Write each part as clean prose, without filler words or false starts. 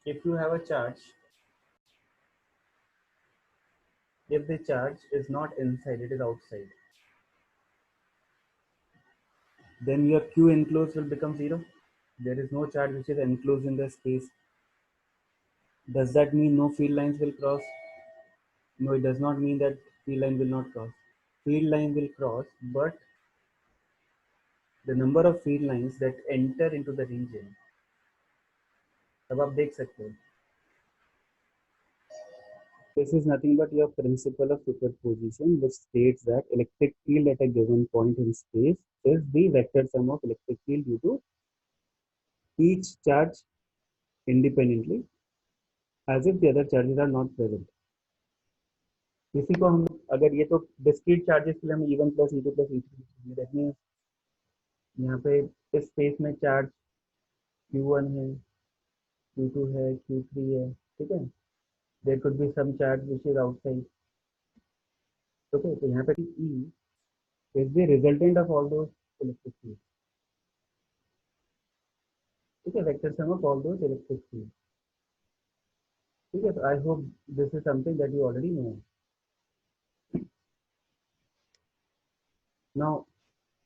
if you have a charge, if the charge is not inside, it is outside, then your Q enclosed will become 0. There is no charge which is enclosed in the space. Does that mean no field lines will cross? No, it does not mean that field line will not cross. Field line will cross, but the number of field lines that enter into the region, अब आप देख सकते हो. This is nothing but your principle of superposition, which states that electric field at a given point in space is the vector sum of electric field due to each charge independently, as if the other charges are not present. इसी को हम, अगर ये तो discrete charges के लिए हम E1 plus E2 plus E3, that means यहाँ पे इस स्पेस में चार्ज Q1 है, Q2 है, Q3 है, ठीक है. There could be some charge which is outside. Okay, तो यहाँ पे E is the resultant of all those electric fields. ठीक है, vector sum of all those electric field. ठीक है, तो I hope this is something that you already know. Now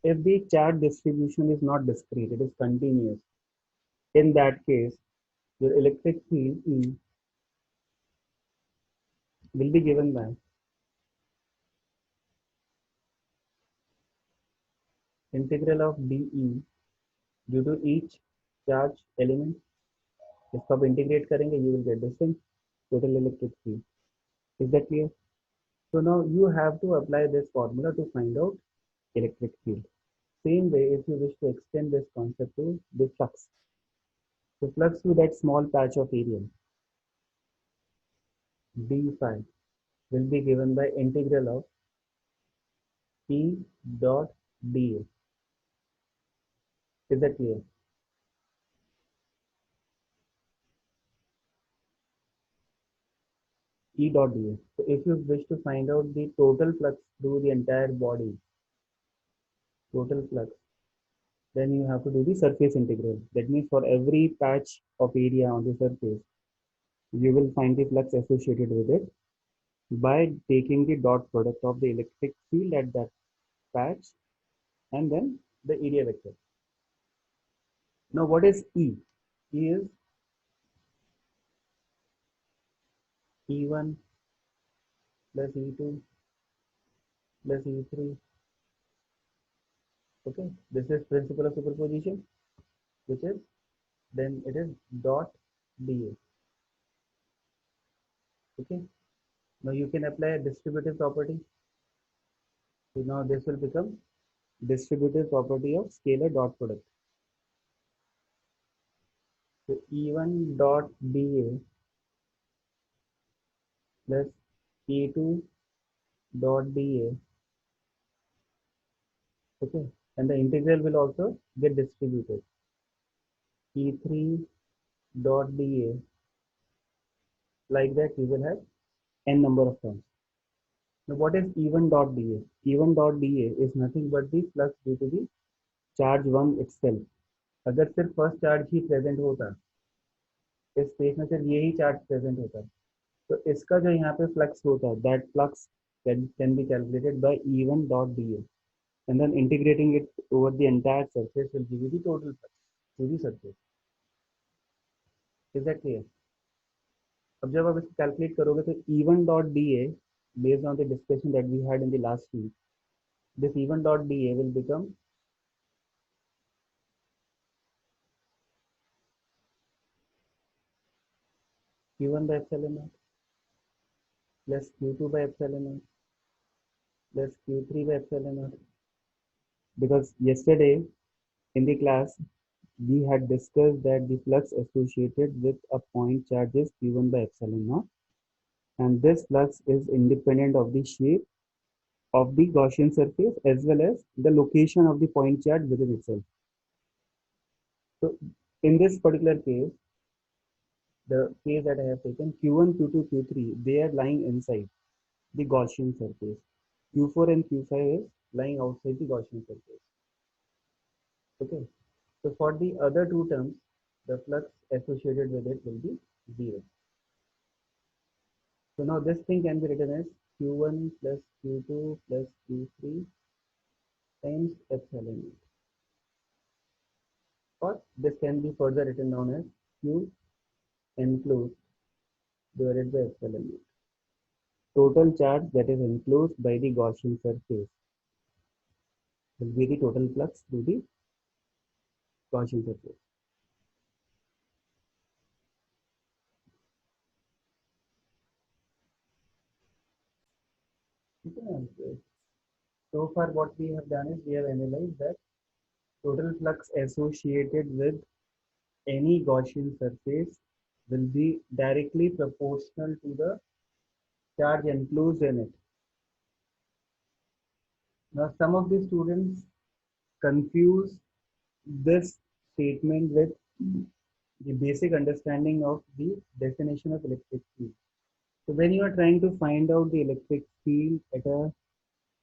if the charge distribution is not discrete, it is continuous, in that case your electric field E will be given by integral of dE due to each charge element. इसको आप integrate करेंगे, you will get the same total electric field. Is that clear? So now you have to apply this formula to find out electric field. Same way, if you wish to extend this concept to the flux, the flux to that small patch of area d phi will be given by integral of E dot dA. Is that clear? E dot dA. So if you wish to find out the total flux through the entire body, total flux, then you have to do the surface integral. That means for every patch of area on the surface, you will find the flux associated with it by taking the dot product of the electric field at that patch and then the area vector. Now what is E? E is E1 plus E2 plus E3. Okay, this is principle of superposition, which is, then it is dot dA. Okay, now you can apply a distributive property. So now this will become distributive property of scalar dot product. So E1 dot dA plus E2 dot dA. Okay, and the integral will also get distributed. E3 dot dA, like that you will have n number of terms. Now what is E1 dot dA? E1 dot dA is nothing but the flux due to the charge 1 itself. अगर सिर्फ first charge ही present होता, इस space में सिर्फ यही charge present होता, तो इसका जो यहाँ पे फ्लक्स होता है, that flux can be calculated by E1 dot dA, and then integrating it over the entire surface will give you the total flux to the surface. Is that clear? अब जब आप इसको कैलकुलेट करोगे तो E1 dot dA, based on the discussion that we had in the last week, this E1 dot dA will become Q1 by epsilon naught plus Q2 by epsilon naught plus Q3 by epsilon naught. Because yesterday in the class we had discussed that the flux associated with a point charge is Q1 by epsilon naught, and this flux is independent of the shape of the Gaussian surface as well as the location of the point charge within itself. So in this particular case, the case that I have taken, Q1, Q2, Q3, they are lying inside the Gaussian surface. Q4 and Q5 is lying outside the Gaussian surface. Okay, so for the other two terms, the flux associated with it will be 0. So now this thing can be written as Q1 plus Q2 plus Q3 times epsilon naught. Or this can be further written down as Q enclosed divided by epsilon naught. Total charge that is enclosed by the Gaussian surface will be the total flux through the Gaussian surface. So far what we have done is we have analyzed that total flux associated with any Gaussian surface will be directly proportional to the charge enclosed in it. Now some of the students confuse this statement with the basic understanding of the definition of electric field. So when you are trying to find out the electric field at a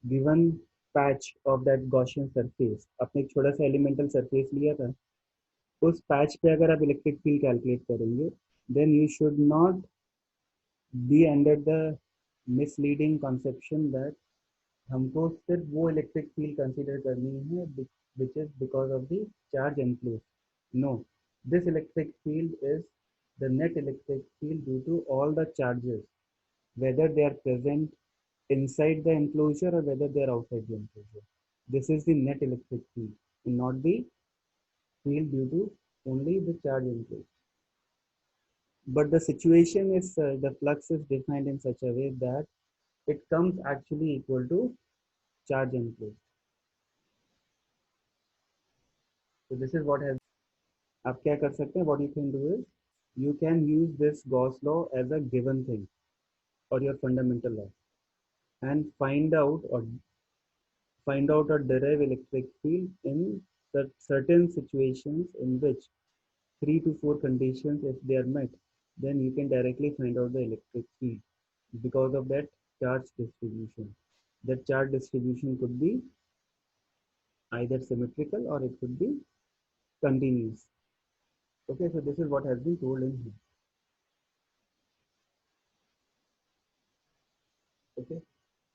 given patch of that Gaussian surface, आपने एक छोटा सा elemental surface लिया था, उस patch पे अगर आप इलेक्ट्रिक फील्ड कैलकुलेट करेंगे, then you should not be under the misleading conception that हमको सिर्फ वो इलेक्ट्रिक फील्ड कंसीडर करनी है which is because of the charge enclosed. No, this electric field is the net electric field due to all the charges, whether they are present inside the enclosure or whether they are outside the enclosure. This is the net electric field, and not the field due to only the charge enclosed. But the situation is the flux is defined in such a way that it comes actually equal to charge enclosed. So this is what has. आप क्या कर सकते हैं? What you can do is you can use this Gauss law as a given thing or your fundamental law and find out or derive electric field in certain situations in which 3 to 4 conditions, if they are met, then you can directly find out the electric field because of that charge distribution. That charge distribution could be either symmetrical or it could be continuous. Okay, so this is what has been told in here. Okay,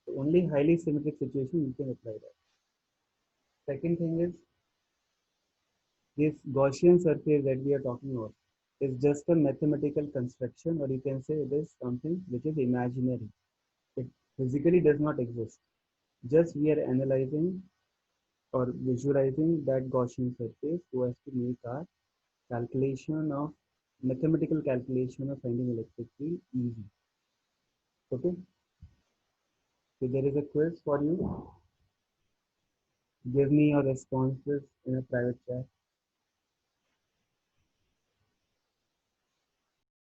so only highly symmetric situation you can apply that. Second thing is this Gaussian surface that we are talking about is just a mathematical construction, or you can say it is something which is imaginary. It physically does not exist. Just we are analyzing or visualizing that Gaussian surface so as to make our calculation of mathematical calculation of finding electric field easy. Okay. So there is a quiz for you. Give me your responses in a private chat.